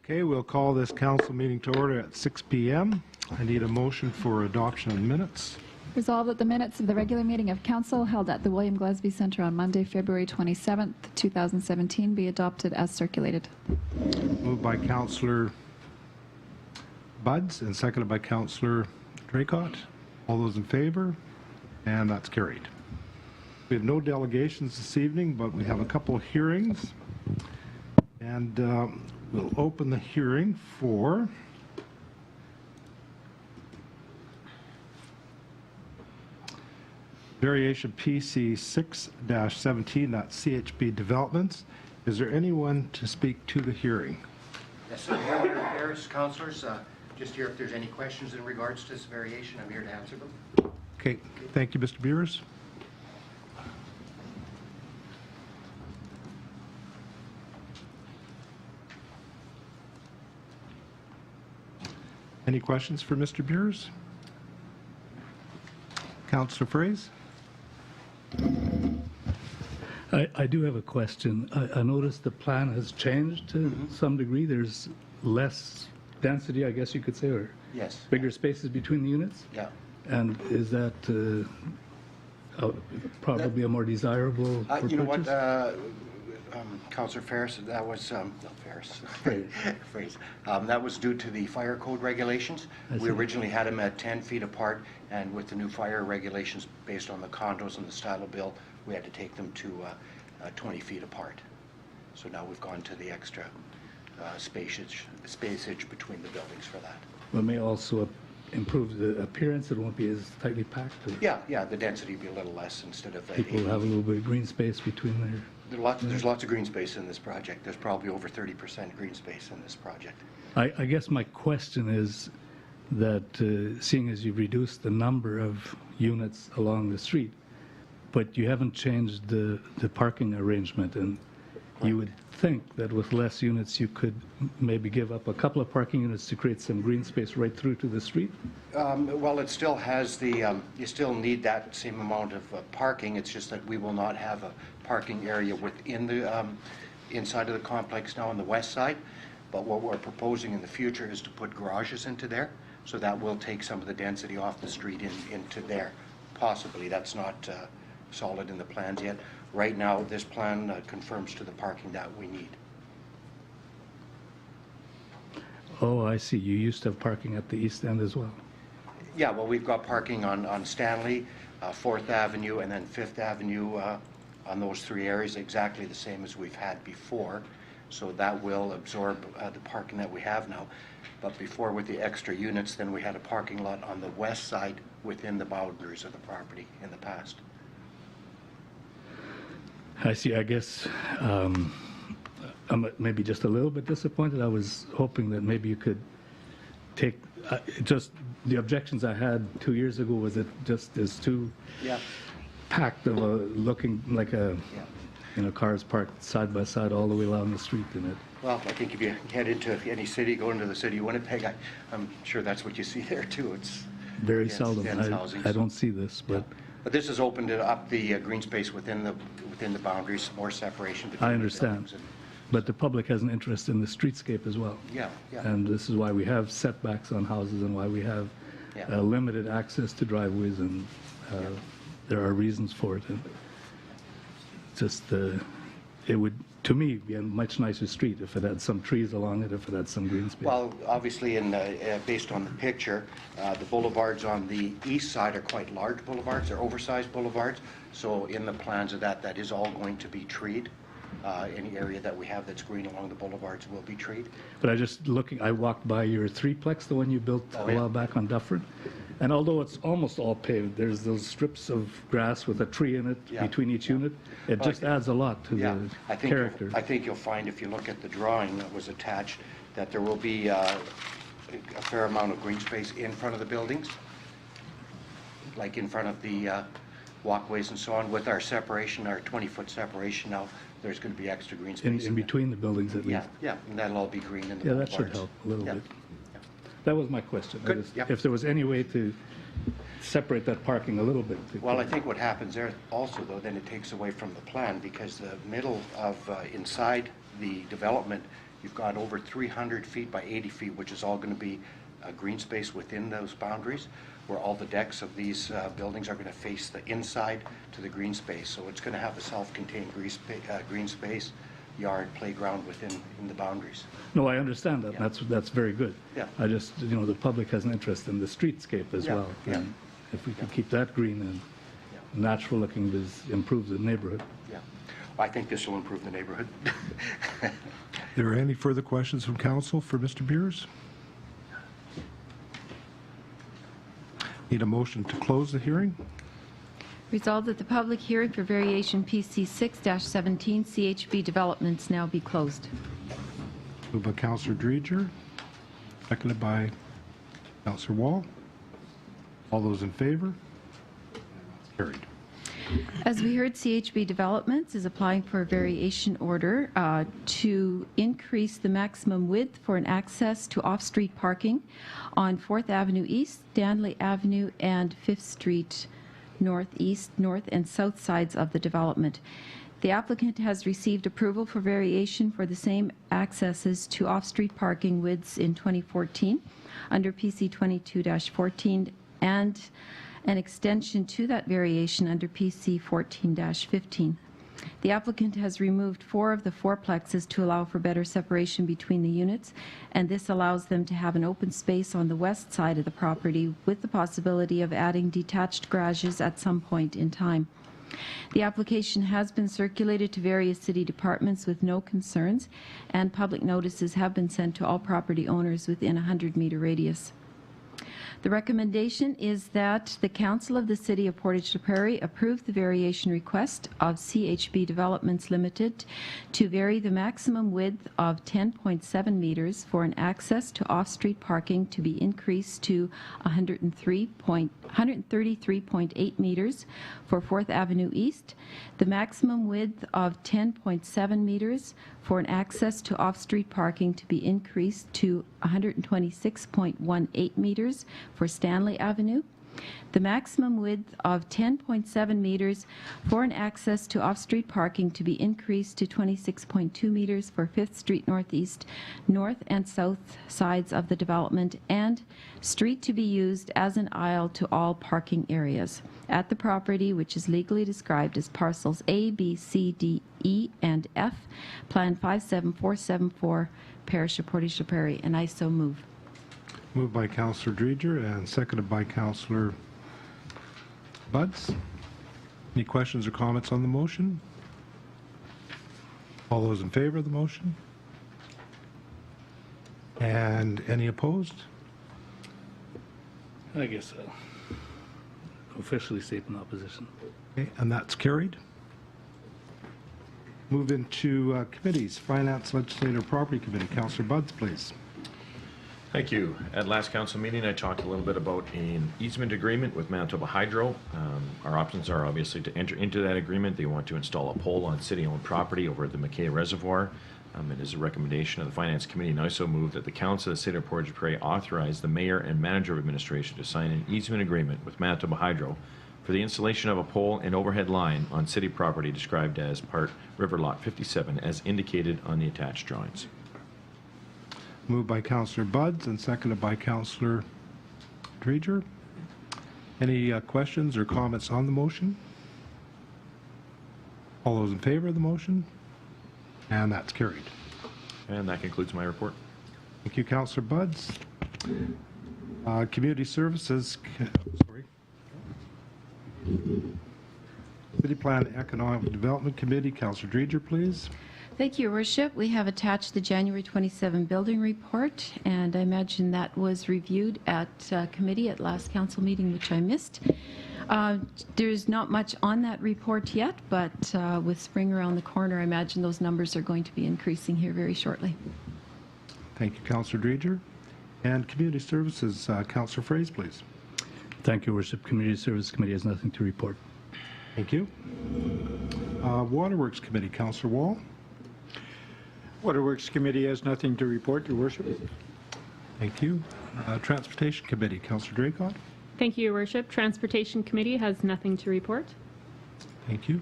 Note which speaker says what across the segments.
Speaker 1: Okay, we'll call this council meeting to order at 6 p.m. I need a motion for adoption of minutes.
Speaker 2: Resolved that the minutes of the regular meeting of council held at the William Gillespie Centre on Monday, February 27th, 2017 be adopted as circulated.
Speaker 1: Moved by Councillor Buds and seconded by Councillor Draycott. All those in favor? And that's carried. We have no delegations this evening, but we have a couple of hearings. And we'll open the hearing for variation PC 6-17, that's CHB Developments. Is there anyone to speak to the hearing?
Speaker 3: Yes, sir. Here with Paris, councillors. Just here if there's any questions in regards to this variation, I'm here to answer them.
Speaker 1: Okay, thank you, Mr. Beers. Any questions for Mr. Beers? Councillor Fraze?
Speaker 4: I do have a question. I noticed the plan has changed to some degree. There's less density, I guess you could say, or
Speaker 3: Yes.
Speaker 4: bigger spaces between the units?
Speaker 3: Yeah.
Speaker 4: And is that probably a more desirable for
Speaker 3: You know
Speaker 4: purchase?
Speaker 3: what, Councillor Ferris, that was, no, Ferris, phrase. That was due to the fire code regulations. We originally had them at 10 feet apart, and with the new fire regulations based on the condos and the style of build, we had to take them to 20 feet apart. So now we've gone to the extra spacage between the buildings for that.
Speaker 4: It may also improve the appearance. It won't be as tightly packed.
Speaker 3: Yeah, the density will be a little less instead of
Speaker 4: People have a little bit of green space between there.
Speaker 3: There's lots of green space in this project. There's probably over 30% green space in this project.
Speaker 4: I guess my question is that seeing as you've reduced the number of units along the street, but you haven't changed the parking arrangement, and you would think that with less units you could maybe give up a couple of parking units to create some green space right through to the street?
Speaker 3: Well, it still has the, you still need that same amount of parking. It's just that we will not have a parking area within the, inside of the complex now on the west side. But what we're proposing in the future is to put garages into there. So that will take some of the density off the street into there. Possibly. That's not solid in the plans yet. Right now, this plan confirms to the parking that we need.
Speaker 4: Oh, I see. You used to have parking at the east end as well.
Speaker 3: Yeah, well, we've got parking on Stanley, 4th Avenue, and then 5th Avenue on those three areas, exactly the same as we've had before. So that will absorb the parking that we have now. But before, with the extra units, then we had a parking lot on the west side within the boundaries of the property in the past.
Speaker 4: I see. I guess I'm maybe just a little bit disappointed. I was hoping that maybe you could take just the objections I had 2 years ago was it just is too packed of a looking like a cars parked side by side all the way along the street in it.
Speaker 3: Well, I think if you head into any city, go into the city of Winnipeg, I'm sure that's what you see there too. It's
Speaker 4: very seldom. I don't see this, but.
Speaker 3: Yeah. But this has opened it up the green space within the boundaries, more separation between.
Speaker 4: I understand, but the public has an interest in the streetscape as well.
Speaker 3: Yeah.
Speaker 4: And this is why we have setbacks on houses and why we have limited access to driveways, and there are reasons for it. And just it would, to me, be a much nicer street if it had some trees along it, if it had some green space.
Speaker 3: Well, obviously, based on the picture, the boulevards on the east side are quite large boulevards. They're oversized boulevards. So in the plans of that is all going to be treed. Any area that we have that's green along the boulevards will be treed.
Speaker 4: But I walked by your threeplex, the one you built a while back on Dufferin. And although it's almost all paved, there's those strips of grass with a tree in it between each unit. It just adds a lot to the character.
Speaker 3: I think you'll find if you look at the drawing that was attached that there will be a fair amount of green space in front of the buildings, like in front of the walkways and so on. With our separation, our 20-foot separation now, there's going to be extra green space.
Speaker 4: In between the buildings at least.
Speaker 3: Yeah, and that'll all be green in the
Speaker 4: that should help a little bit. That was my question.
Speaker 3: Good.
Speaker 4: If there was any way to separate that parking a little bit.
Speaker 3: Well, I think what happens there also, though, then it takes away from the plan because the middle of inside the development You've got over 300 feet by 80 feet, which is all going to be green space within those boundaries, where all the decks of these buildings are going to face the inside to the green space. So it's going to have a self-contained green space, yard, playground within the boundaries.
Speaker 4: No, I understand that.
Speaker 3: Yeah.
Speaker 4: That's very good.
Speaker 3: Yeah.
Speaker 4: I just, the public has an interest in the streetscape as
Speaker 3: Yeah,
Speaker 4: well.
Speaker 3: yeah.
Speaker 4: And if we could keep that green and natural looking, this improves the neighborhood.
Speaker 3: Yeah. I think this will improve the neighborhood.
Speaker 1: Are there any further questions from council for Mr. Beers? Need a motion to close the hearing?
Speaker 5: Resolved that the public hearing for variation PC 6-17 CHB developments now be closed.
Speaker 1: Moved by Councillor Dreger, seconded by Councillor Wall. All those in favor? That's carried.
Speaker 5: As we heard, CHB Developments is applying for a variation order to increase the maximum width for an access to off-street parking on 4th Avenue East, Stanley Avenue, and 5th Street Northeast, north and south sides of the development. The applicant has received approval for variation for the same accesses to off-street parking widths in 2014 under PC 22-14 and an extension to that variation under PC 14-15. The applicant has removed 4 of the fourplexes to allow for better separation between the units, and this allows them to have an open space on the west side of the property with the possibility of adding detached garages at some point in time. The application has been circulated to various city departments with no concerns, and public notices have been sent to all property owners within a 100-meter radius. The recommendation is that the Council of the City of Portage to Prairie approve the variation request of CHB Developments Limited to vary the maximum width of 10.7 meters for an access to off-street parking to be increased to 133.8 meters for 4th Avenue East, the maximum width of 10.7 meters for an access to off-street parking to be increased to 126.18 meters for Stanley Avenue, the maximum width of 10.7 meters for an access to off-street parking to be increased to 26.2 meters for 5th Street Northeast, north and south sides of the development, and street to be used as an aisle to all parking areas at the property, which is legally described as parcels A, B, C, D, E, and F, Plan 57474, Parish of Portage la Prairie, and I so move.
Speaker 1: Moved by Councillor Dreger and seconded by Councillor Buds. Any questions or comments on the motion? All those in favor of the motion? And any opposed?
Speaker 4: I guess I'll officially state in opposition.
Speaker 1: Okay, and that's carried. Move into committees. Finance, Legislative, Property Committee. Councillor Buds, please.
Speaker 6: Thank you. At last council meeting, I talked a little bit about an easement agreement with Manitoba Hydro. Our options are obviously to enter into that agreement. They want to install a pole on city-owned property over at the McKay Reservoir. It is a recommendation of the Finance Committee, and I so move that the Council of the City of Portage Prairie authorize the Mayor and Manager of Administration to sign an easement agreement with Manitoba Hydro for the installation of a pole and overhead line on city property described as Part River Lot 57 as indicated on the attached drawings.
Speaker 1: Moved by Councillor Buds and seconded by Councillor Dreger. Any questions or comments on the motion? All those in favor of the motion? And that's carried.
Speaker 6: And that concludes my report.
Speaker 1: Thank you, Councillor Buds. Community Services, sorry. City Plan and Economic Development Committee, Councillor Dreger, please.
Speaker 5: Thank you, Your Worship. We have attached the January 27 building report, and I imagine that was reviewed at committee at last council meeting, which I missed. There's not much on that report yet, but with spring around the corner, I imagine those numbers are going to be increasing here very shortly.
Speaker 1: Thank you, Councillor Dreger. And Community Services, Councillor Fraze, please.
Speaker 4: Thank you, Worship. Community Service Committee has nothing to report.
Speaker 1: Thank you. Waterworks Committee, Councillor Wall.
Speaker 7: Waterworks Committee has nothing to report, Your Worship.
Speaker 1: Thank you. Transportation Committee, Councillor Draycott.
Speaker 8: Thank you, Your Worship. Transportation Committee has nothing to report.
Speaker 1: Thank you.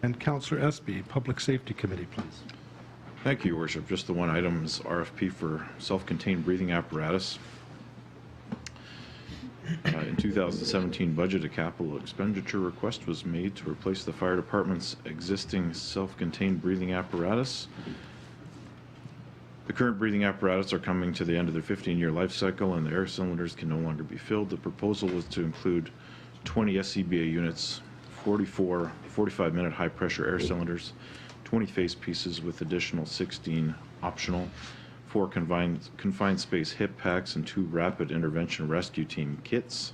Speaker 1: And Councillor Espy, Public Safety Committee, please.
Speaker 9: Thank you, Your Worship. Just the one item is RFP for self-contained breathing apparatus. In 2017 budget, a capital expenditure request was made to replace the fire department's existing self-contained breathing apparatus. The current breathing apparatus are coming to the end of their 15-year life cycle, and the air cylinders can no longer be filled. The proposal was to include 20 SCBA units, 44 45-minute high-pressure air cylinders, 20 face pieces with additional 16 optional, 4 confined space hip packs, and 2 rapid intervention rescue team kits.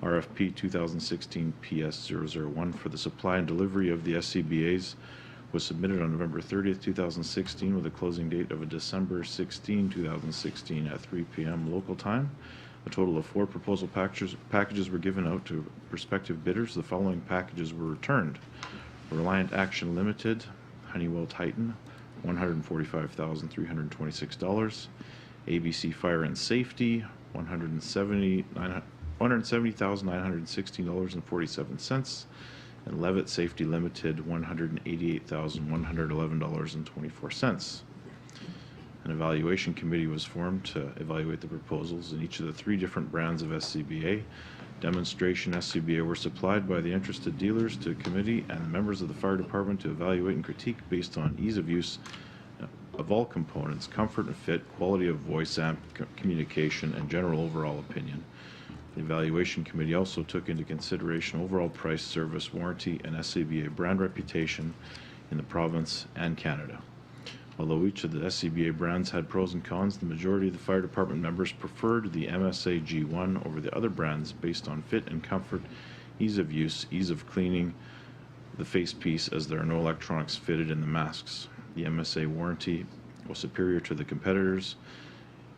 Speaker 9: RFP 2016 PS001 for the supply and delivery of the SCBAs was submitted on November 30th, 2016 with a closing date of December 16, 2016 at 3 p.m. local time. A total of 4 proposal packages were given out to prospective bidders. The following packages were returned. Reliant Action Limited, Honeywell Titan, $145,326. ABC Fire and Safety, $170,916.47. And Levitt Safety Limited, $188,111.24. An evaluation committee was formed to evaluate the proposals in each of the 3 different brands of SCBA. Demonstration SCBA were supplied by the interested dealers to a committee and members of the fire department to evaluate and critique based on ease of use of all components, comfort and fit, quality of voice amp communication, and general overall opinion. The evaluation committee also took into consideration overall price, service, warranty, and SCBA brand reputation in the province and Canada. Although each of the SCBA brands had pros and cons, the majority of the fire department members preferred the MSA G1 over the other brands based on fit and comfort, ease of use, ease of cleaning the face piece, as there are no electronics fitted in the masks. The MSA warranty was superior to the competitors.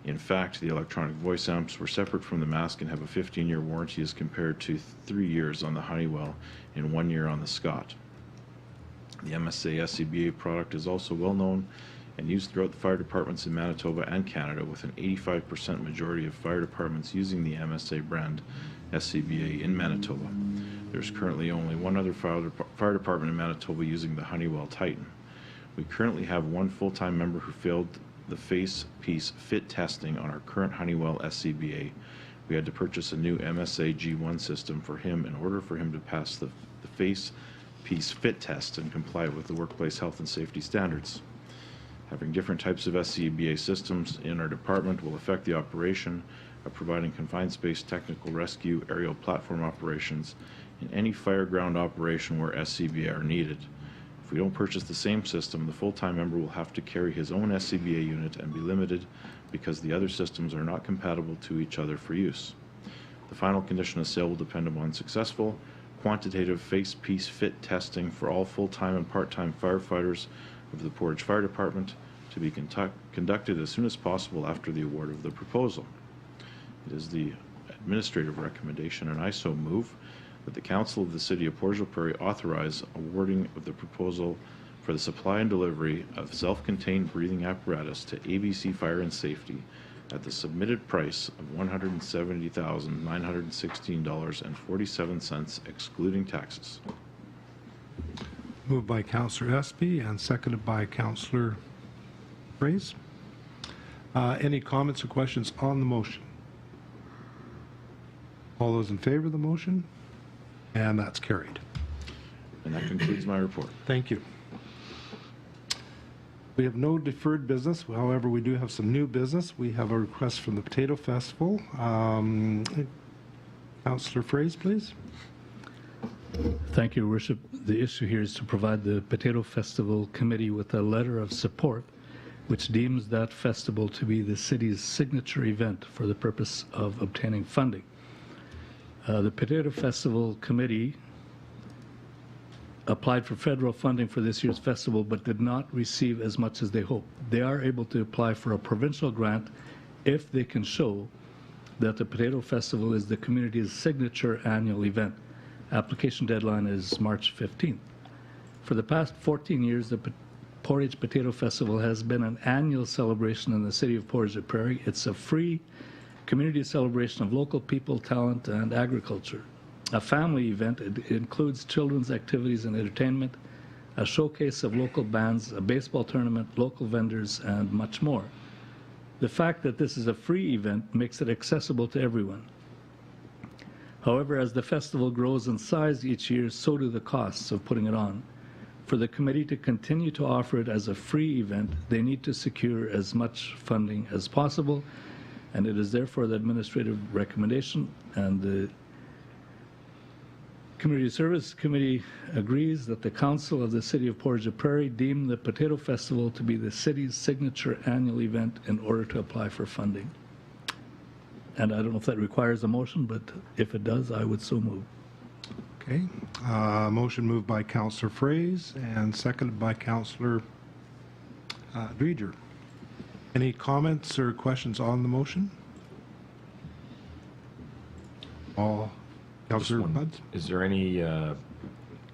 Speaker 9: In fact, the electronic voice amps were separate from the mask and have a 15-year warranty as compared to 3 years on the Honeywell and 1 year on the Scott. The MSA SCBA product is also well known and used throughout the fire departments in Manitoba and Canada, with an 85% majority of fire departments using the MSA brand SCBA in Manitoba. There's currently only one other fire department in Manitoba using the Honeywell Titan. We currently have 1 full-time member who failed the face piece fit testing on our current Honeywell SCBA. We had to purchase a new MSA G1 system for him in order for him to pass the face piece fit test and comply with the workplace health and safety standards. Having different types of SCBA systems in our department will affect the operation of providing confined space technical rescue aerial platform operations in any fireground operation where SCBA are needed. If we don't purchase the same system, the full-time member will have to carry his own SCBA unit and be limited because the other systems are not compatible to each other for use. The final condition of sale will depend upon successful quantitative face piece fit testing for all full-time and part-time firefighters of the Portage Fire Department to be conducted as soon as possible after the award of the proposal. It is the administrative recommendation, and I so move, that the Council of the City of Portage Prairie authorize awarding of the proposal for the supply and delivery of self-contained breathing apparatus to ABC Fire and Safety at the submitted price of $170,916.47, excluding taxes.
Speaker 1: Moved by Councillor Espy and seconded by Councillor Fraze. Any comments or questions on the motion? All those in favor of the motion? And that's carried.
Speaker 9: And that concludes my report.
Speaker 1: Thank you. We have no deferred business. However, we do have some new business. We have a request from the Potato Festival. Councillor Fraze, please.
Speaker 4: Thank you, Your Worship. The issue here is to provide the Potato Festival Committee with a letter of support which deems that festival to be the city's signature event for the purpose of obtaining funding. The Potato Festival Committee applied for federal funding for this year's festival but did not receive as much as they hoped. They are able to apply for a provincial grant if they can show that the Potato Festival is the community's signature annual event. Application deadline is March 15th. For the past 14 years, the Portage Potato Festival has been an annual celebration in the city of Portage Prairie. It's a free community celebration of local people, talent, and agriculture. A family event. It includes children's activities and entertainment, a showcase of local bands, a baseball tournament, local vendors, and much more. The fact that this is a free event makes it accessible to everyone. However, as the festival grows in size each year, so do the costs of putting it on. For the committee to continue to offer it as a free event, they need to secure as much funding as possible, and it is therefore the administrative recommendation, and the Community Service Committee agrees that the Council of the City of Portage Prairie deem the Potato Festival to be the city's signature annual event in order to apply for funding. And I don't know if that requires a motion, but if it does, I would so move.
Speaker 1: Okay. Motion moved by Councillor Fraze and seconded by Councillor Dreger. Any comments or questions on the motion? All. Councillor Buds?
Speaker 6: Is there any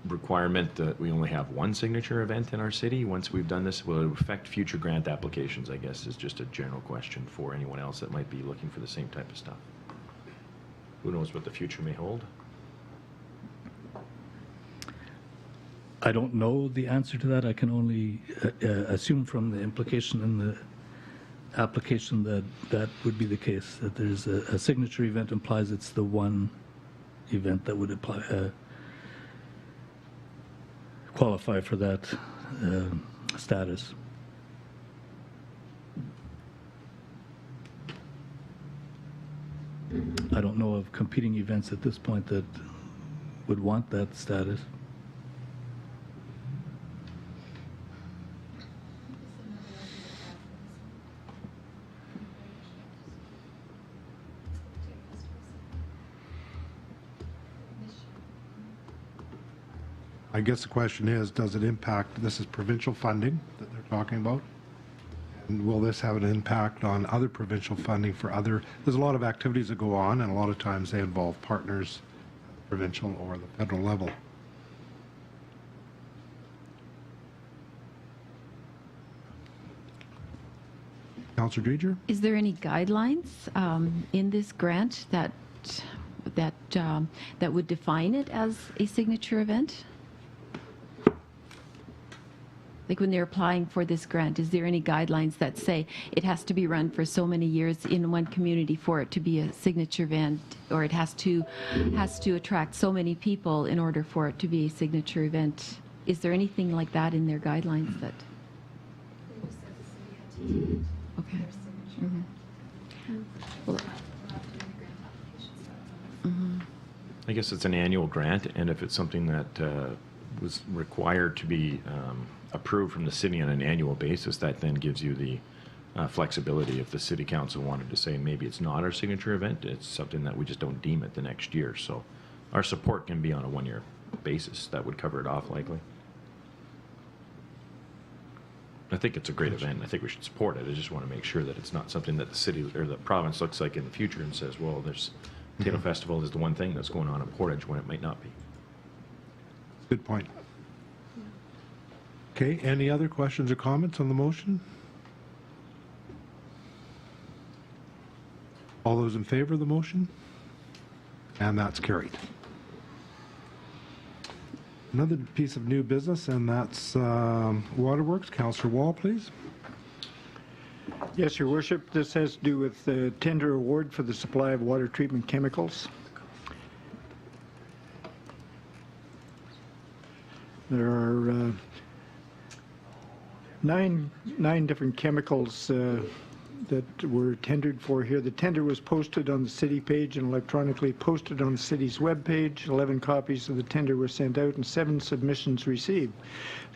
Speaker 6: requirement that we only have one signature event in our city? Once we've done this, will it affect future grant applications, I guess, is just a general question for anyone else that might be looking for the same type of stuff. Who knows what the future may hold?
Speaker 4: I don't know the answer to that. I can only assume from the implication in the application that that would be the case, that there's a signature event implies it's the one event that would apply, qualify for that status. I don't know of competing events at this point that would want that status.
Speaker 1: I guess the question is, does it impact, this is provincial funding that they're talking about, and will this have an impact on other provincial funding for other, there's a lot of activities that go on, and a lot of times they involve partners, provincial or the federal level. Councillor Dreger?
Speaker 5: Is there any guidelines in this grant that would define it as a signature event? Like when they're applying for this grant, is there any guidelines that say it has to be run for so many years in one community for it to be a signature event, or it has to attract so many people in order for it to be a signature event? Is there anything like that in their guidelines that? Okay. Well,
Speaker 6: I guess it's an annual grant, and if it's something that was required to be approved from the city on an annual basis, that then gives you the flexibility. If the city council wanted to say maybe it's not our signature event, it's something that we just don't deem it the next year. So our support can be on a one-year basis. That would cover it off likely. I think it's a great event. I think we should support it. I just want to make sure that it's not something that the city or the province looks like in the future and says, well, there's Potato Festival is the one thing that's going on in Portage when it might not be.
Speaker 1: Good point. Okay, any other questions or comments on the motion? All those in favor of the motion? And that's carried. Another piece of new business, and that's Waterworks. Councillor Wall, please.
Speaker 7: Yes, Your Worship. This has to do with the tender award for the supply of water treatment chemicals. There are nine different chemicals that were tendered for here. The tender was posted on the city page and electronically posted on the city's webpage. 11 copies of the tender were sent out and 7 submissions received.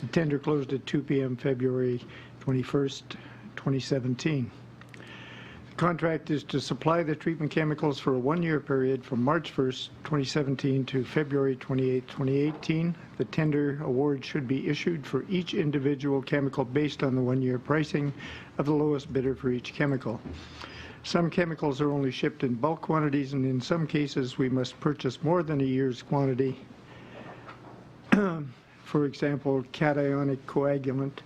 Speaker 7: The tender closed at 2 p.m. February 21st, 2017. The contract is to supply the treatment chemicals for a one-year period from March 1st, 2017 to February 28, 2018. The tender award should be issued for each individual chemical based on the one-year pricing of the lowest bidder for each chemical. Some chemicals are only shipped in bulk quantities, and in some cases we must purchase more than a year's quantity. For example, cationic coagulant.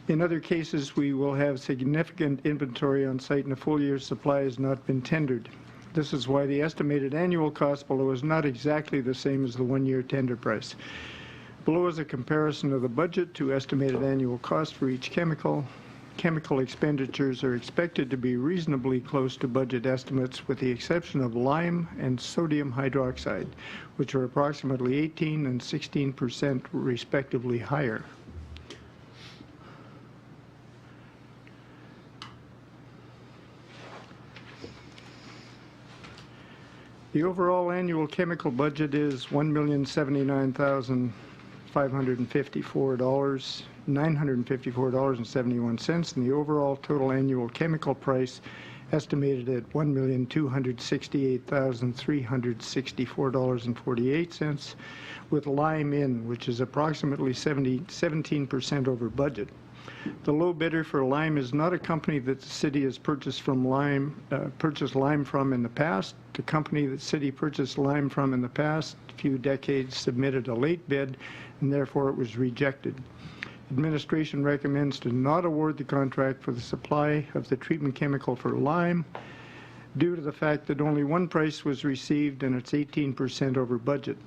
Speaker 7: In other cases, we will have significant inventory on site and a full year's supply has not been tendered. This is why the estimated annual cost below is not exactly the same as the one-year tender price. Below is a comparison of the budget to estimated annual cost for each chemical. Chemical expenditures are expected to be reasonably close to budget estimates with the exception of lime and sodium hydroxide, which are approximately 18% and 16% respectively higher. The overall annual chemical budget is $1,079,554.71, and the overall total annual chemical price estimated at $1,268,364.48, with lime in, which is approximately 17% over budget. The low bidder for lime is not a company that the city has purchased lime from in the past. The company that the city purchased lime from in the past few decades submitted a late bid, and therefore it was rejected. Administration recommends to not award the contract for the supply of the treatment chemical for lime due to the fact that only one price was received and it's 18% over budget.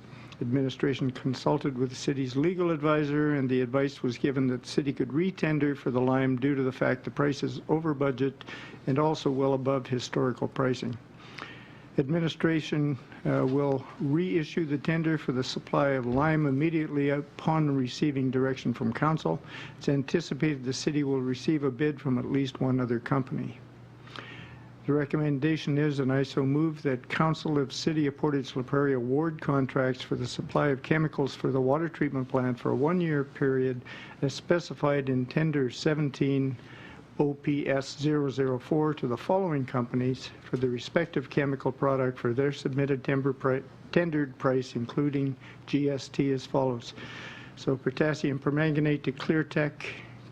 Speaker 7: Administration consulted with the city's legal advisor, and the advice was given that the city could re-tender for the lime due to the fact the price is over budget and also well above historical pricing. Administration will reissue the tender for the supply of lime immediately upon receiving direction from council. It's anticipated the city will receive a bid from at least one other company. The recommendation is, and I so move, that Council of City of Portage La Prairie award contracts for the supply of chemicals for the water treatment plant for a one-year period as specified in Tender 17 OPS 004 to the following companies for the respective chemical product for their submitted tendered price, including GST, as follows. So potassium permanganate to Cleartech,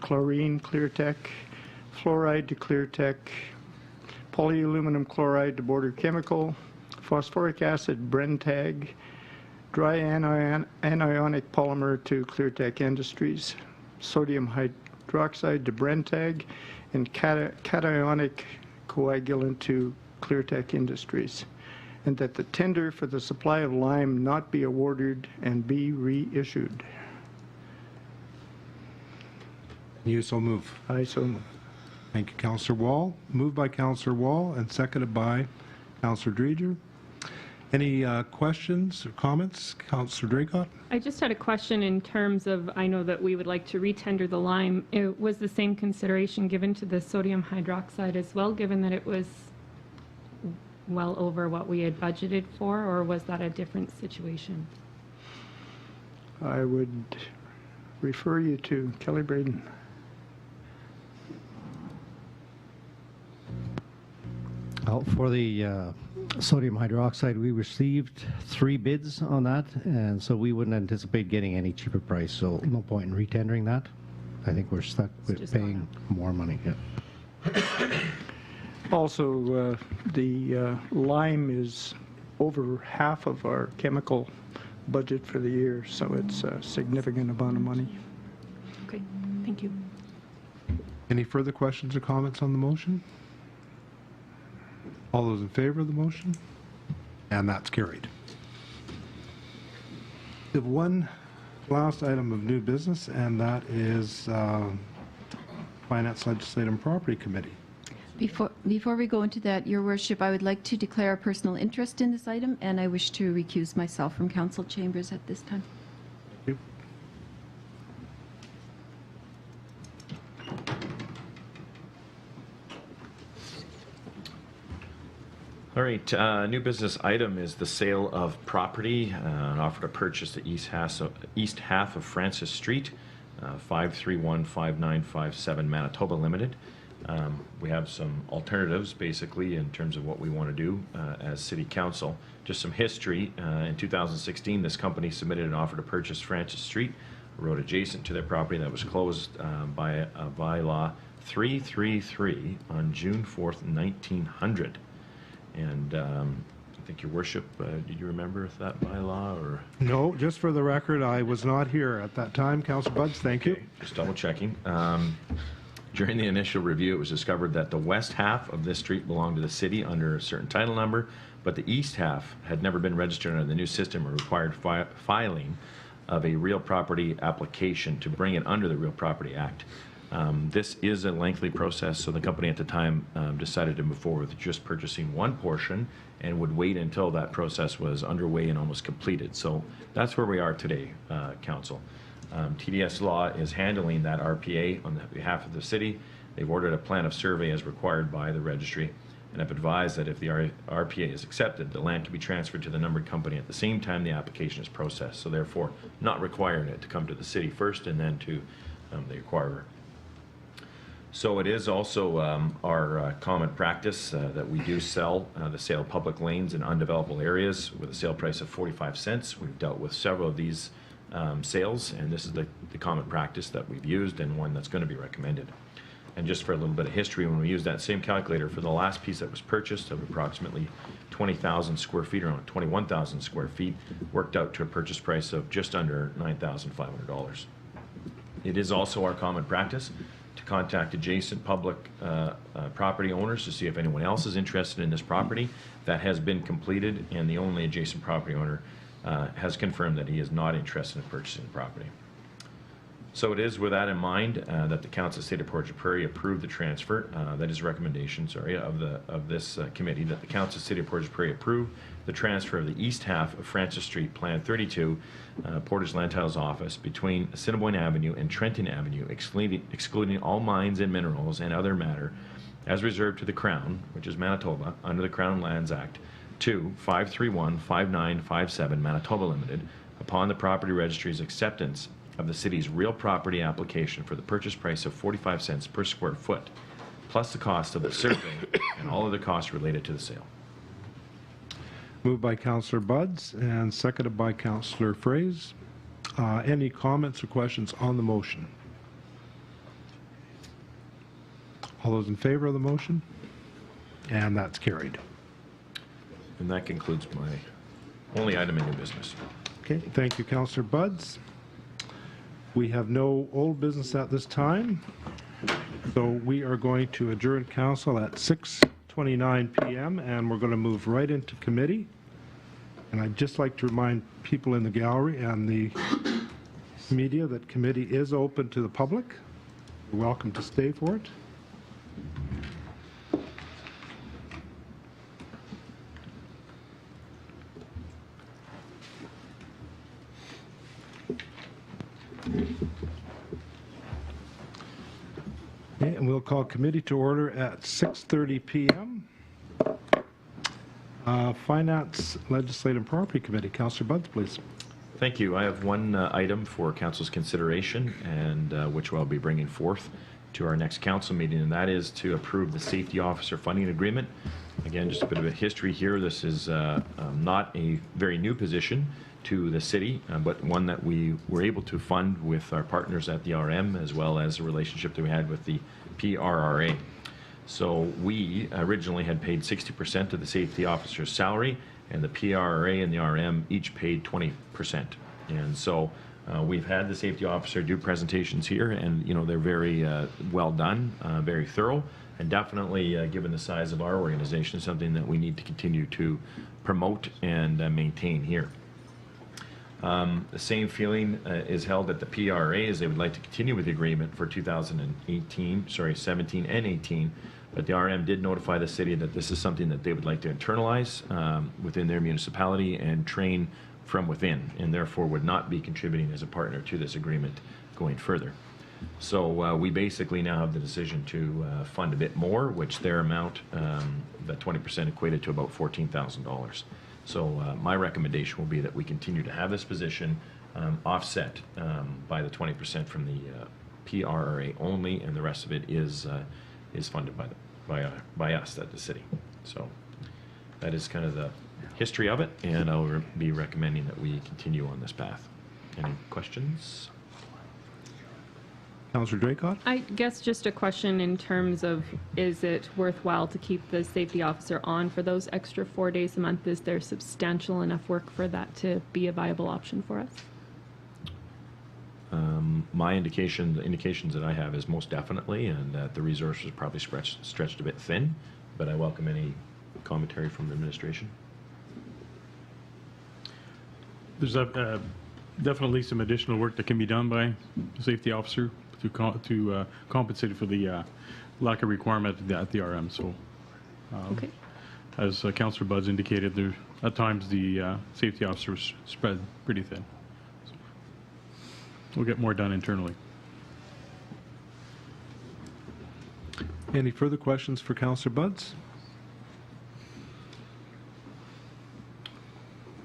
Speaker 7: chlorine Cleartech, fluoride to Cleartech, polyaluminum chloride to Border Chemical, phosphoric acid Brentag, dry anionic polymer to Cleartech Industries, sodium hydroxide to Brentag, and cationic coagulant to Cleartech Industries, and that the tender for the supply of lime not be awarded and be reissued.
Speaker 1: You so move.
Speaker 7: I so move.
Speaker 1: Thank you, Councillor Wall. Moved by Councillor Wall and seconded by Councillor Dreger. Any questions or comments? Councillor Draycott?
Speaker 8: I just had a question in terms of, I know that we would like to retender the lime. Was the same consideration given to the sodium hydroxide as well, given that it was well over what we had budgeted for, or was that a different situation?
Speaker 7: I would refer you to Kelly Braden.
Speaker 10: For the sodium hydroxide, we received 3 bids on that, and so we wouldn't anticipate getting any cheaper price, so no point in retendering that. I think we're stuck with paying more money. Yeah.
Speaker 7: Also, the lime is over half of our chemical budget for the year, so it's a significant amount of money.
Speaker 8: Okay, thank you.
Speaker 1: Any further questions or comments on the motion? All those in favor of the motion? And that's carried. We have one last item of new business, and that is Finance, Legislative and Property Committee.
Speaker 5: Before we go into that, Your Worship, I would like to declare a personal interest in this item, and I wish to recuse myself from council chambers at this time.
Speaker 1: Thank you.
Speaker 6: All right, new business item is the sale of property, an offer to purchase the east half of Francis Street, 5315957 Manitoba Limited. We have some alternatives, basically, in terms of what we want to do as City Council. Just some history. In 2016, this company submitted an offer to purchase Francis Street, a road adjacent to their property that was closed by bylaw 333 on June 4th, 1900. And I think, Your Worship, do you remember that bylaw? Or
Speaker 1: No, just for the record, I was not here at that time. Councillor Budds, thank you.
Speaker 6: Just double checking. During the initial review, it was discovered that the west half of this street belonged to the city under a certain title number, but the east half had never been registered under the new system or required filing of a real property application to bring it under the Real Property Act. This is a lengthy process, so the company at the time decided to move forward with just purchasing one portion and would wait until that process was underway and almost completed. So that's where we are today, Council. TDS Law is handling that RPA on behalf of the city. They've ordered a plan of survey as required by the registry, and have advised that if the RPA is accepted, the land can be transferred to the numbered company at the same time the application is processed, so therefore not requiring it to come to the city first and then to the acquirer. So it is also our common practice that we do sell the sale of public lanes in undevelopable areas with a sale price of 45 cents. We've dealt with several of these sales, and this is the common practice that we've used and one that's going to be recommended. And just for a little bit of history, when we used that same calculator for the last piece that was purchased of approximately 20,000 square feet, around 21,000 square feet, worked out to a purchase price of just under $9,500. It is also our common practice to contact adjacent public property owners to see if anyone else is interested in this property. That has been completed, and the only adjacent property owner has confirmed that he is not interested in purchasing the property. So it is with that in mind that the Council of the State of Portage Prairie approved the transfer, that is recommendation, sorry, of this committee, that the Council of the City of Portage Prairie approve the transfer of the east half of Francis Street, Plan 32, Portage Land Titles Office, between Assiniboine Avenue and Trenton Avenue, excluding all mines and minerals and other matter, as reserved to the Crown, which is Manitoba, under the Crown Lands Act, to 531-5957 Manitoba Limited, upon the property registry's acceptance of the city's real property application for the purchase price of 45 cents per square foot, plus the cost of the survey and all other costs related to the sale.
Speaker 1: Moved by Councillor Buds and seconded by Councillor Fraze. Any comments or questions on the motion? All those in favor of the motion? And that's carried.
Speaker 6: And that concludes my only item in new business.
Speaker 1: Okay, thank you, Councillor Buds. We have no old business at this time, so we are going to adjourn council at 6:29 p.m. and we're going to move right into committee. And I'd just like to remind people in the gallery and the media that committee is open to the public. You're welcome to stay for it. Okay, and we'll call committee to order at 6:30 p.m. Finance, Legislative and Property Committee. Councillor Buds, please.
Speaker 6: Thank you. I have one item for council's consideration, and which I'll be bringing forth to our next council meeting, and that is to approve the safety officer funding agreement. Again, just a bit of a history here. This is not a very new position to the city, but one that we were able to fund with our partners at the RM, as well as a relationship that we had with the PRRA. So we originally had paid 60% of the safety officer's salary, and the PRRA and the RM each paid 20%. And so we've had the safety officer do presentations here, and they're very well done, very thorough, and definitely, given the size of our organization, something that we need to continue to promote and maintain here. The same feeling is held at the PRA, as they would like to continue with the agreement for 17 and 18, but the RM did notify the city that this is something that they would like to internalize within their municipality and train from within, and therefore would not be contributing as a partner to this agreement going further. So we basically now have the decision to fund a bit more, which their amount, that 20% equated to about $14,000. So my recommendation will be that we continue to have this position offset by the 20% from the PRRA only, and the rest of it is funded by us at the city. So that is kind of the history of it, and I'll be recommending that we continue on this path. Any questions?
Speaker 1: Councillor Draycott?
Speaker 8: I guess just a question in terms of, is it worthwhile to keep the safety officer on for those extra 4 days a month? Is there substantial enough work for that to be a viable option for us?
Speaker 6: The indications that I have is most definitely, and that the resources are probably stretched a bit thin, but I welcome any commentary from the administration.
Speaker 11: There's definitely some additional work that can be done by the safety officer to compensate for the lack of requirement at the RM. So,
Speaker 8: Okay.
Speaker 11: as Councillor Budds indicated, there at times the safety officer is spread pretty thin. So we'll get more done internally.
Speaker 1: Any further questions for Councillor Budds?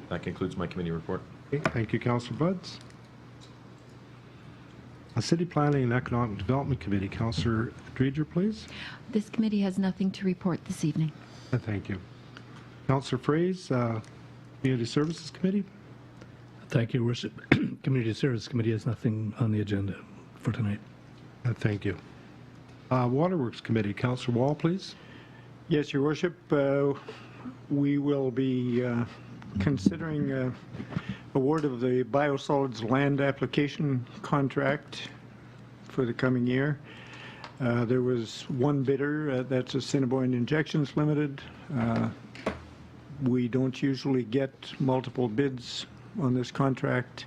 Speaker 6: That concludes my committee report.
Speaker 1: Okay, thank you, Councillor Budds. A City Planning and Economic Development Committee, Councillor Dreger, please.
Speaker 5: This committee has nothing to report this evening.
Speaker 1: Thank you. Councillor Fraze, Community Services Committee.
Speaker 4: Thank you, Worship. Community Service Committee has nothing on the agenda for tonight.
Speaker 1: Thank you. Waterworks Committee, Councillor Wall, please.
Speaker 7: Yes, Your Worship, we will be considering award of the biosolids land application contract for the coming year. There was one bidder, that's Assiniboine Injections Limited. We don't usually get multiple bids on this contract.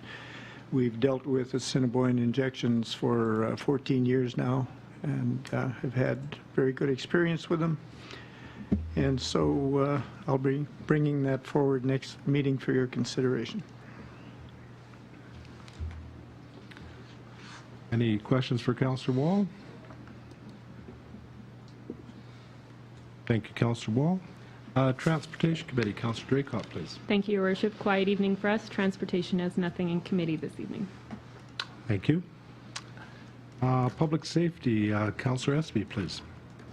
Speaker 7: We've dealt with Assiniboine Injections for 14 years now and have had very good experience with them. And so I'll be bringing that forward next meeting for your consideration.
Speaker 1: Any questions for Councillor Wall? Thank you, Councillor Wall. Transportation Committee, Councillor Draycott, please.
Speaker 8: Thank you, Your Worship. Quiet evening for us. Transportation has nothing in committee this evening.
Speaker 1: Thank you. Public Safety, Councillor Espy, please.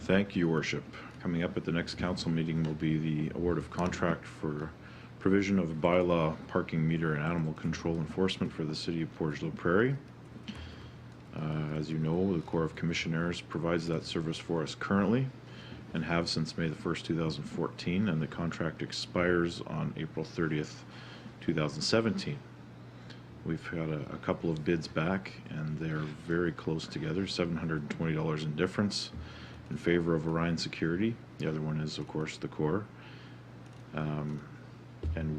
Speaker 9: Thank you, Your Worship. Coming up at the next council meeting will be the award of contract for provision of bylaw parking meter and animal control enforcement for the city of Portage Prairie. As you know, the Corps of Commissioners provides that service for us currently and have since May the 1st, 2014, and the contract expires on April 30th, 2017. We've got a couple of bids back, and they're very close together, $720 in difference in favor of Orion Security. The other one is, of course, the Corps. And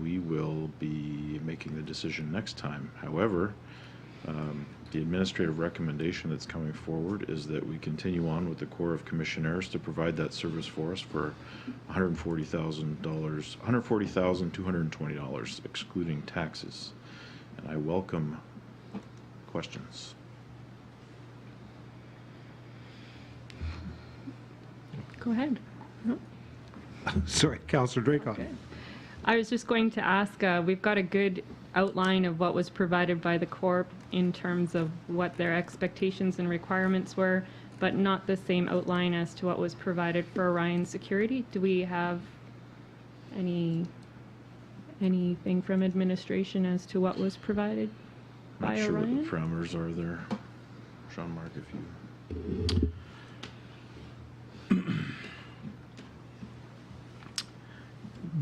Speaker 9: we will be making the decision next time. However, the administrative recommendation that's coming forward is that we continue on with the Corps of Commissioners to provide that service for us for $140,220, excluding taxes. And I welcome questions.
Speaker 8: Go ahead.
Speaker 1: Sorry, Councillor Draycott.
Speaker 8: Okay. I was just going to ask, we've got a good outline of what was provided by the Corps in terms of what their expectations and requirements were, but not the same outline as to what was provided for Orion Security. Do we have anything from administration as to what was provided by
Speaker 9: Not sure
Speaker 8: Orion?
Speaker 9: what the parameters are there. Jean-Marc, if you...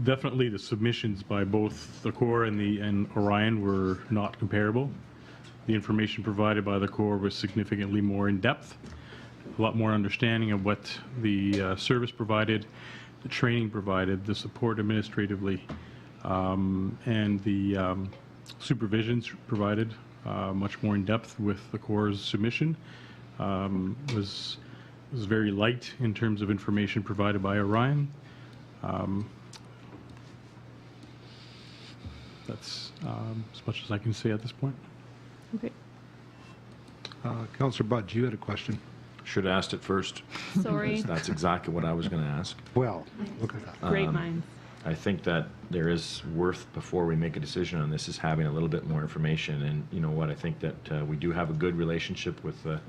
Speaker 11: Definitely, the submissions by both the Corps and Orion were not comparable. The information provided by the Corps was significantly more in depth, a lot more understanding of what the service provided, the training provided, the support administratively, and the supervisions provided, much more in depth with the Corps' submission. Was very light in terms of information provided by Orion. That's as much as I can say at this point.
Speaker 8: Okay.
Speaker 1: Councillor Budge, you had a question.
Speaker 6: Should have asked it first.
Speaker 8: Sorry.
Speaker 6: That's exactly what I was going to ask.
Speaker 1: Well, look at that.
Speaker 8: Great minds.
Speaker 6: I think that there is worth, before we make a decision on this, is having a little bit more information. And you know what? I think that we do have a good relationship with the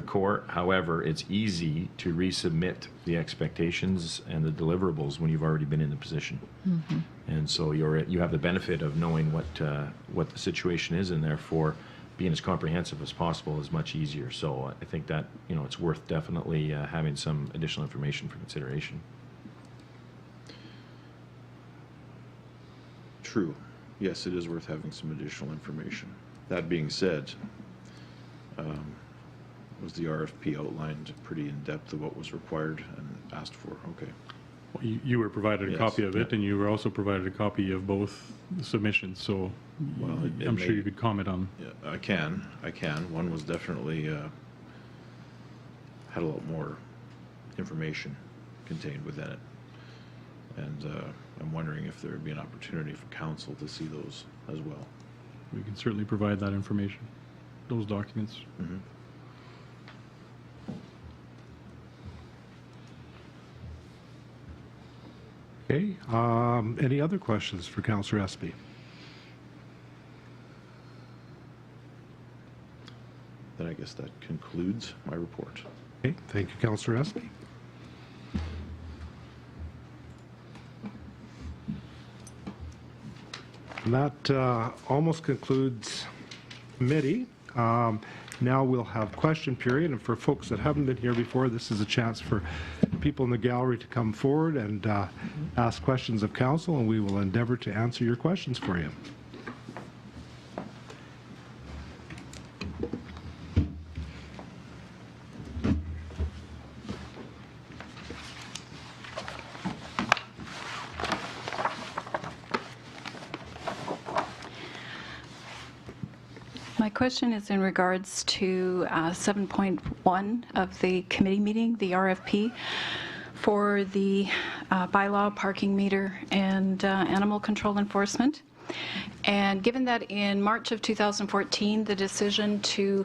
Speaker 6: Corps. However, it's easy to resubmit the expectations and the deliverables when you've already been in the position.
Speaker 5: Mm-hmm.
Speaker 6: And so you have the benefit of knowing what the situation is, and therefore being as comprehensive as possible is much easier. So I think that it's worth definitely having some additional information for consideration.
Speaker 9: True. Yes, it is worth having some additional information. That being said, was the RFP outlined pretty in depth of what was required and asked for? Okay.
Speaker 11: You were provided a
Speaker 9: Yes,
Speaker 11: copy of it,
Speaker 9: yeah.
Speaker 11: and you were also provided a copy of both submissions, so
Speaker 9: Well, it
Speaker 11: I'm sure
Speaker 9: may-
Speaker 11: you could comment on.
Speaker 9: Yeah, I can. One was definitely had a lot more information contained within it. And I'm wondering if there would be an opportunity for council to see those as well.
Speaker 11: We can certainly provide that information, those documents.
Speaker 1: Okay, any other questions for Councillor Espy?
Speaker 9: Then I guess that concludes my report.
Speaker 1: Okay, thank you, Councillor Espy. And that almost concludes committee. Now we'll have question period, and for folks that haven't been here before, this is a chance for people in the gallery to come forward and ask questions of council, and we will endeavor to answer your questions for you.
Speaker 12: My question is in regards to 7.1 of the committee meeting, the RFP for the bylaw, parking meter, and animal control enforcement. And given that in March of 2014, the decision to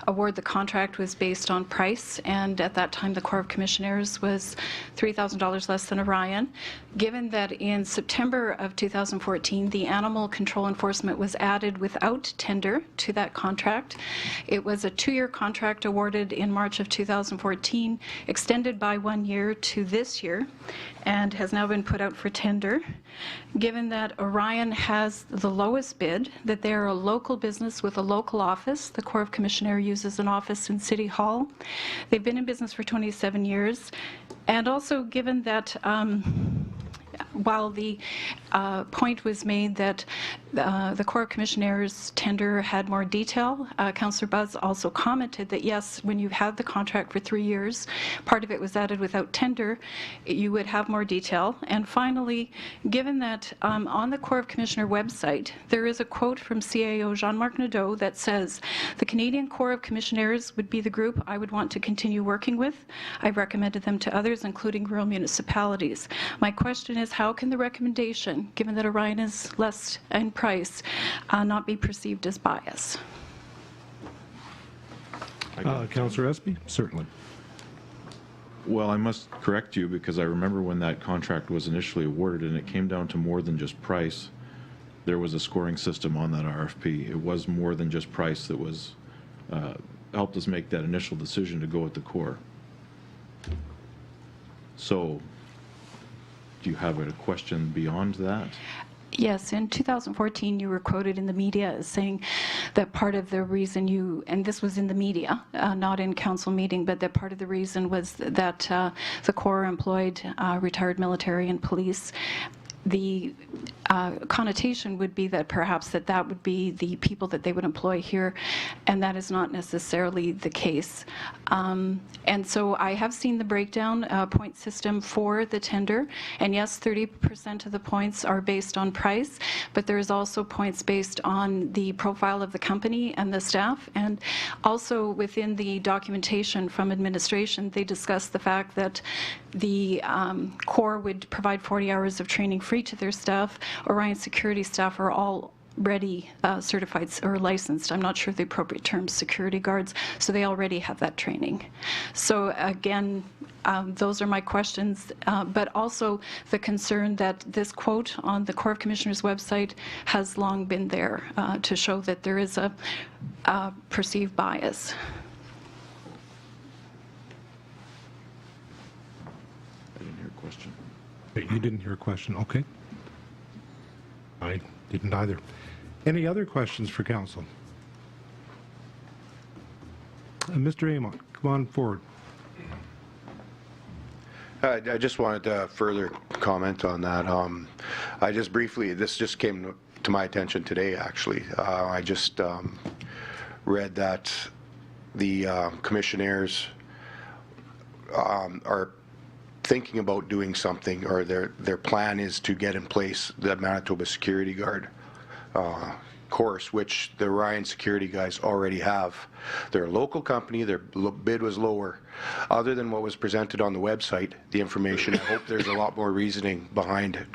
Speaker 12: award the contract was based on price, and at that time the Corps of Commissioners was $3,000 less than Orion, given that in September of 2014, the animal control enforcement was added without tender to that contract. It was a 2-year contract awarded in March of 2014, extended by 1 year to this year, and has now been put out for tender. Given that Orion has the lowest bid, that they are a local business with a local office, the Corps of Commissioners uses an office in City Hall. They've been in business for 27 years. And also given that while the point was made that the Corps of Commissioners tender had more detail, Councillor Buzz also commented that yes, when you've had the contract for 3 years, part of it was added without tender, you would have more detail. And finally, given that on the Corps of Commissioners website, there is a quote from CAO Jean-Marc Nadeau that says, "The Canadian Corps of Commissioners would be the group I would want to continue working with. I've recommended them to others, including rural municipalities." My question is, how can the recommendation, given that Orion is less in price, not be perceived as bias?
Speaker 1: Councillor Espy? Certainly.
Speaker 9: Well, I must correct you because I remember when that contract was initially awarded and it came down to more than just price. There was a scoring system on that RFP. It was more than just price that was helped us make that initial decision to go with the Corps. So, do you have a question beyond that?
Speaker 12: Yes, in 2014, you were quoted in the media as saying that part of the reason you, and this was in the media, not in council meeting, but that part of the reason was that the Corps employed retired military and police. The connotation would be that perhaps that would be the people that they would employ here, and that is not necessarily the case. And so I have seen the breakdown point system for the tender, and yes, 30% of the points are based on price, but there is also points based on the profile of the company and the staff, and also within the documentation from administration, they discuss the fact that the Corps would provide 40 hours of training free to their staff. Orion security staff are already certified or licensed. I'm not sure the appropriate term, security guards, so they already have that training. So again, those are my questions, but also the concern that this quote on the Corps of Commissioners website has long been there to show that there is a perceived bias.
Speaker 9: I didn't hear a question.
Speaker 1: You didn't hear a question, okay. I didn't either. Any other questions for council? Mr. Amon, come on forward.
Speaker 13: I just wanted to further comment on that. I just briefly, this just came to my attention today, actually. I just read that the commissioners are thinking about doing something, or their plan is to get in place the Manitoba Security Guard course, which the Orion security guys already have. They're a local company. Their bid was lower. Other than what was presented on the website, the information, I hope there's a lot more reasoning behind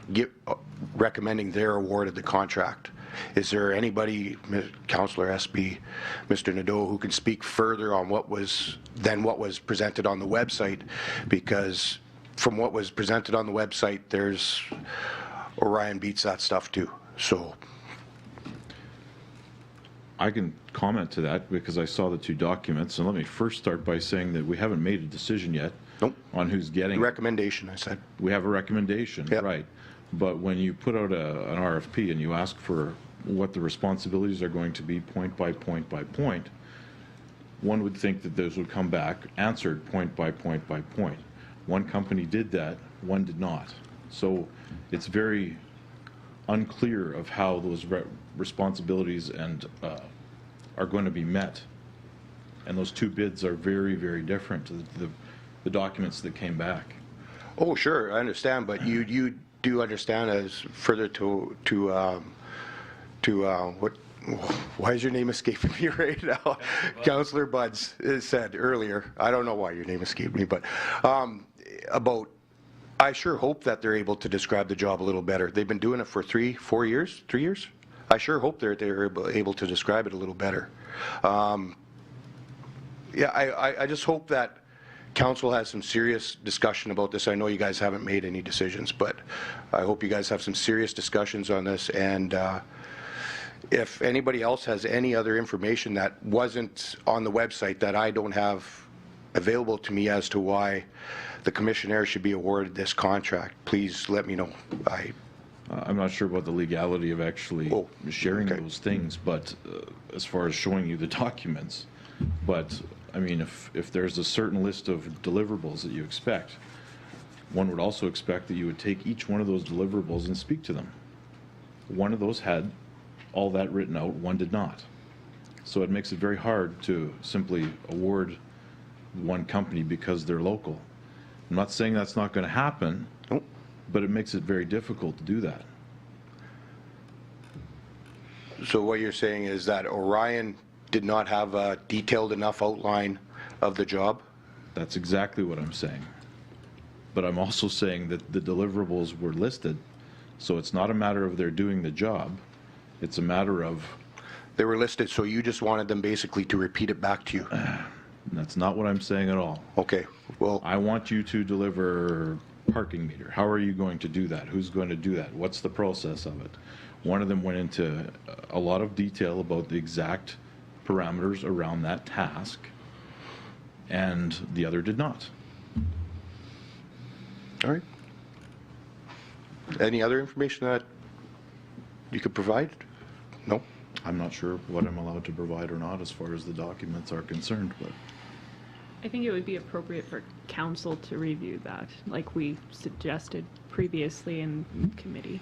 Speaker 13: recommending their award of the contract. Is there anybody, Councillor Espy, Mr. Nadeau, who can speak further on what was presented on the website? Because from what was presented on the website, there's Orion beats that stuff too. So
Speaker 9: I can comment to that because I saw the two documents, and let me first start by saying that we haven't made a decision yet on who's getting.
Speaker 13: Recommendation, I said.
Speaker 9: We have a recommendation, right. But when you put out an RFP and you ask for what the responsibilities are going to be point by point by point, one would think that those would come back answered point by point by point. One company did that, one did not. So it's very unclear of how those responsibilities and are going to be met. And those two bids are very, very different, the documents that came back.
Speaker 13: Oh, sure, I understand, but you do understand, as further to what, why is your name escaping me right now? Councillor Buds said earlier, I don't know why your name escaped me, but about, I sure hope that they're able to describe the job a little better. They've been doing it for 3 years? I sure hope they're able to describe it a little better. Yeah, I just hope that Council has some serious discussion about this. I know you guys haven't made any decisions, but I hope you guys have some serious discussions on this. And if anybody else has any other information that wasn't on the website that I don't have available to me as to why the commissioner should be awarded this contract, please let me know.
Speaker 9: I'm not sure about the legality of actually sharing those things, but as far as showing you the documents. But I mean, if there's a certain list of deliverables that you expect, one would also expect that you would take each one of those deliverables and speak to them. One of those had all that written out, one did not. So it makes it very hard to simply award one company because they're local. I'm not saying that's not going to happen, but it makes it very difficult to do that.
Speaker 13: So what you're saying is that Orion did not have a detailed enough outline of the job?
Speaker 9: That's exactly what I'm saying. But I'm also saying that the deliverables were listed, so it's not a matter of they're doing the job, it's a matter of...
Speaker 13: They were listed, so you just wanted them basically to repeat it back to you?
Speaker 9: That's not what I'm saying at all.
Speaker 13: Okay, well...
Speaker 9: I want you to deliver parking meter. How are you going to do that? Who's going to do that? What's the process of it? One of them went into a lot of detail about the exact parameters around that task, and the other did not.
Speaker 13: All right. Any other information that you could provide? No?
Speaker 9: I'm not sure what I'm allowed to provide or not as far as the documents are concerned, but
Speaker 8: I think it would be appropriate for council to review that, like we suggested previously in committee.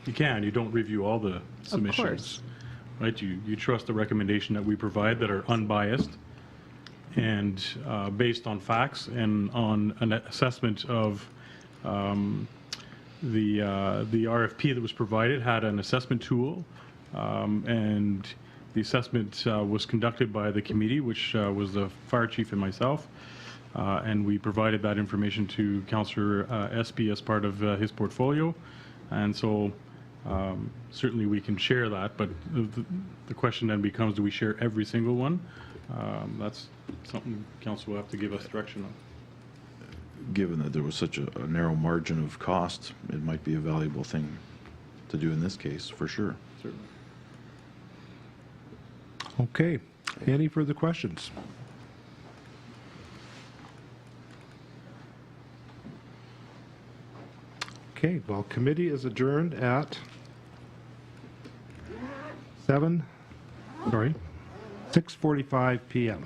Speaker 11: You can. You don't review all the submissions.
Speaker 8: Of course.
Speaker 11: Right? You trust the recommendation that we provide that are unbiased and based on facts and on an assessment of the RFP that was provided had an assessment tool, and the assessment was conducted by the committee, which was the fire chief and myself, and we provided that information to Councillor Espy as part of his portfolio, and so certainly we can share that, but the question then becomes, do we share every single one? That's something council will have to give us direction on.
Speaker 9: given that there was such a narrow margin of cost, it might be a valuable thing to do in this case, for sure.
Speaker 11: Certainly.
Speaker 1: Okay. Any further questions? Okay, well, committee is adjourned at 6:45 p.m.